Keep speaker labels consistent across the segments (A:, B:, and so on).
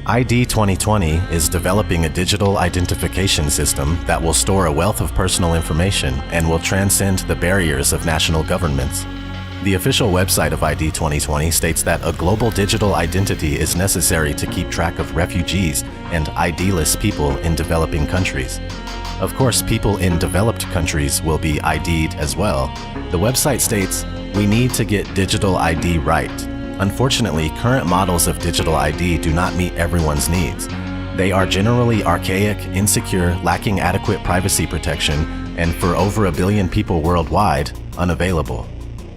A: ID 2020 is developing a digital identification system that will store a wealth of personal information and will transcend the barriers of national governments. The official website of ID 2020 states that a global digital identity is necessary to keep track of refugees and ID-less people in developing countries. Of course, people in developed countries will be ID'd as well. The website states, "We need to get digital ID right." Unfortunately, current models of digital ID do not meet everyone's needs. They are generally archaic, insecure, lacking adequate privacy protection, and for over 1 billion people worldwide, unavailable.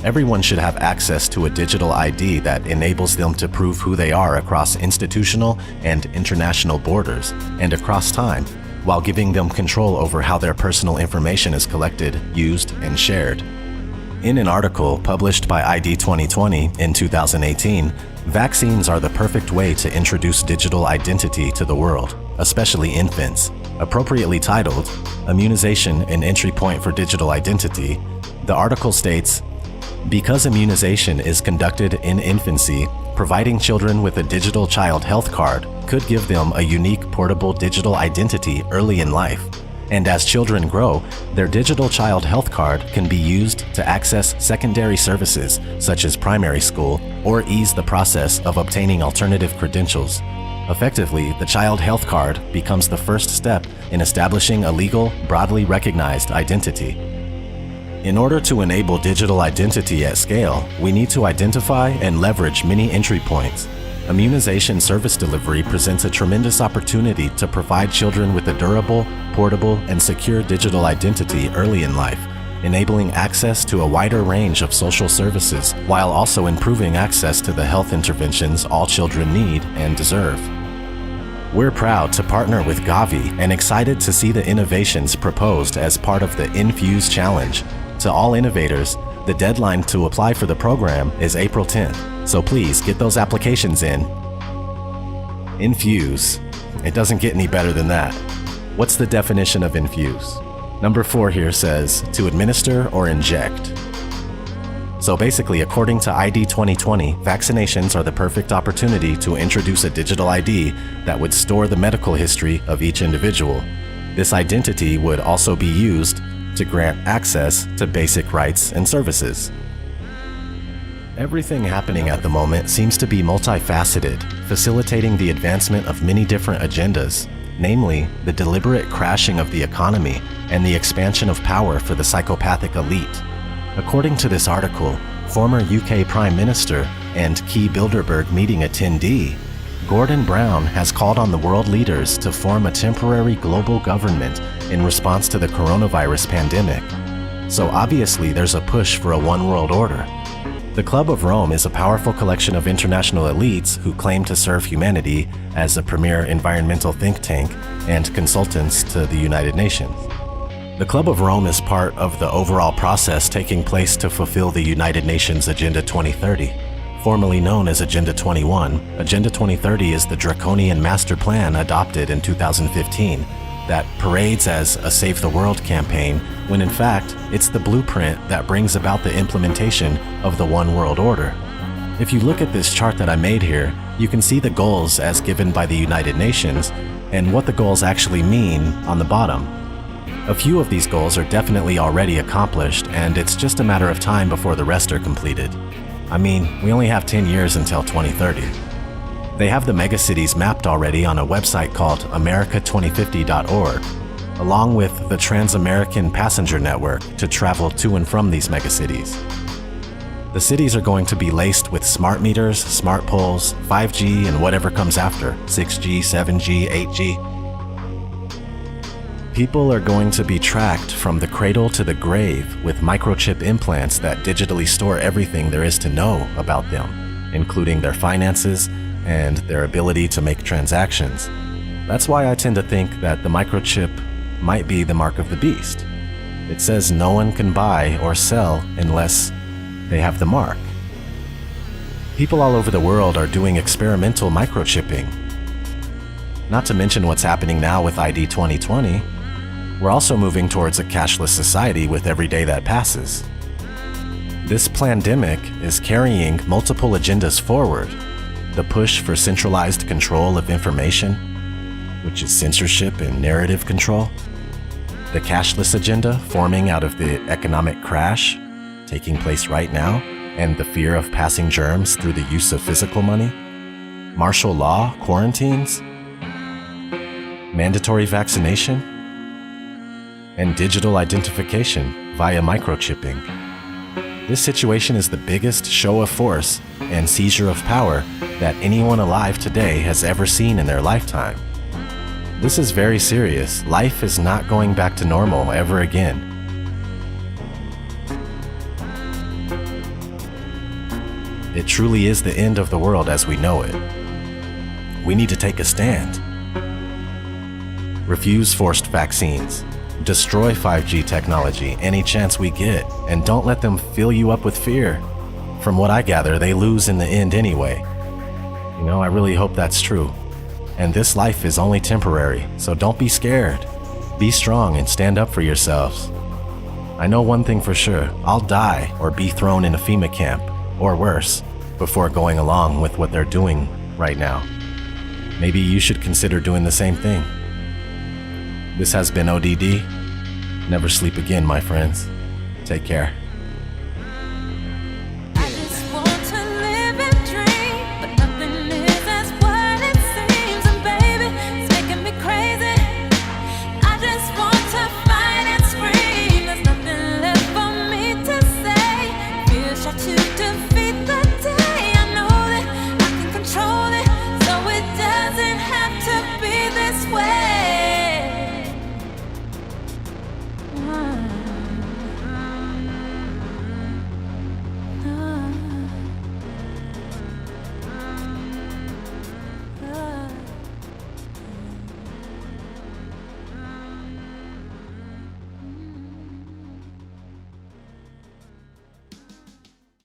A: Everyone should have access to a digital ID that enables them to prove who they are across institutional and international borders and across time, while giving them control over how their personal information is collected, used, and shared. In an article published by ID 2020 in 2018, vaccines are the perfect way to introduce digital identity to the world, especially infants. Appropriately titled, "Immunization an Entry Point for Digital Identity," the article states, "Because immunization is conducted in infancy, providing children with a digital child health card could give them a unique portable digital identity early in life. And as children grow, their digital child health card can be used to access secondary services such as primary school or ease the process of obtaining alternative credentials. Effectively, the child health card becomes the first step in establishing a legal, broadly recognized identity." In order to enable digital identity at scale, we need to identify and leverage many entry points. Immunization service delivery presents a tremendous opportunity to provide children with a durable, portable, and secure digital identity early in life, enabling access to a wider range of social services while also improving access to the health interventions all children need and deserve. We're proud to partner with Gavi and excited to see the innovations proposed as part of the Infuse Challenge. To all innovators, the deadline to apply for the program is April 10th, so please get those applications in. Infuse. It doesn't get any better than that. What's the definition of infuse? Number 4 here says, to administer or inject. So basically, according to ID 2020, vaccinations are the perfect opportunity to introduce a digital ID that would store the medical history of each individual. This identity would also be used to grant access to basic rights and services. Everything happening at the moment seems to be multifaceted, facilitating the advancement of many different agendas, namely the deliberate crashing of the economy and the expansion of power for the psychopathic elite. According to this article, former UK Prime Minister and key Bilderberg meeting attendee, Gordon Brown has called on the world leaders to form a temporary global government in response to the coronavirus pandemic. So obviously there's a push for a one world order. The Club of Rome is a powerful collection of international elites who claim to serve humanity as a premier environmental think tank and consultants to the United Nations. The Club of Rome is part of the overall process taking place to fulfill the United Nations Agenda 2030. Formerly known as Agenda 21, Agenda 2030 is the draconian master plan adopted in 2015 that parades as a Save the World campaign, when in fact, it's the blueprint that brings about the implementation of the One World Order. If you look at this chart that I made here, you can see the goals as given by the United Nations and what the goals actually mean on the bottom. A few of these goals are definitely already accomplished, and it's just a matter of time before the rest are completed. I mean, we only have 10 years until 2030. They have the megacities mapped already on a website called America2050.org, along with the Trans-American Passenger Network to travel to and from these megacities. The cities are going to be laced with smart meters, smart poles, 5G, and whatever comes after, 6G, 7G, 8G. People are going to be tracked from the cradle to the grave with microchip implants that digitally store everything there is to know about them, including their finances and their ability to make transactions. That's why I tend to think that the microchip might be the mark of the beast. It says no one can buy or sell unless they have the mark. People all over the world are doing experimental microchipping. Not to mention what's happening now with ID 2020. We're also moving towards a cashless society with every day that passes. This pandemic is carrying multiple agendas forward. the push for centralized control of information, which is censorship and narrative control, the cashless agenda forming out of the economic crash taking place right now, and the fear of passing germs through the use of physical money, martial law quarantines, mandatory vaccination, and digital identification via microchipping. This situation is the biggest show of force and seizure of power that anyone alive today has ever seen in their lifetime. This is very serious. Life is not going back to normal ever again. It truly is the end of the world as we know it. We need to take a stand. Refuse forced vaccines. Destroy 5G technology any chance we get, and don't let them fill you up with fear. From what I gather, they lose in the end anyway. I really hope that's true. And this life is only temporary, so don't be scared. Be strong and stand up for yourselves. I know one thing for sure, I'll die or be thrown in a FEMA camp, or worse, before going along with what they're doing right now. Maybe you should consider doing the same thing. This has been ODD. Never sleep again, my friends. Take care.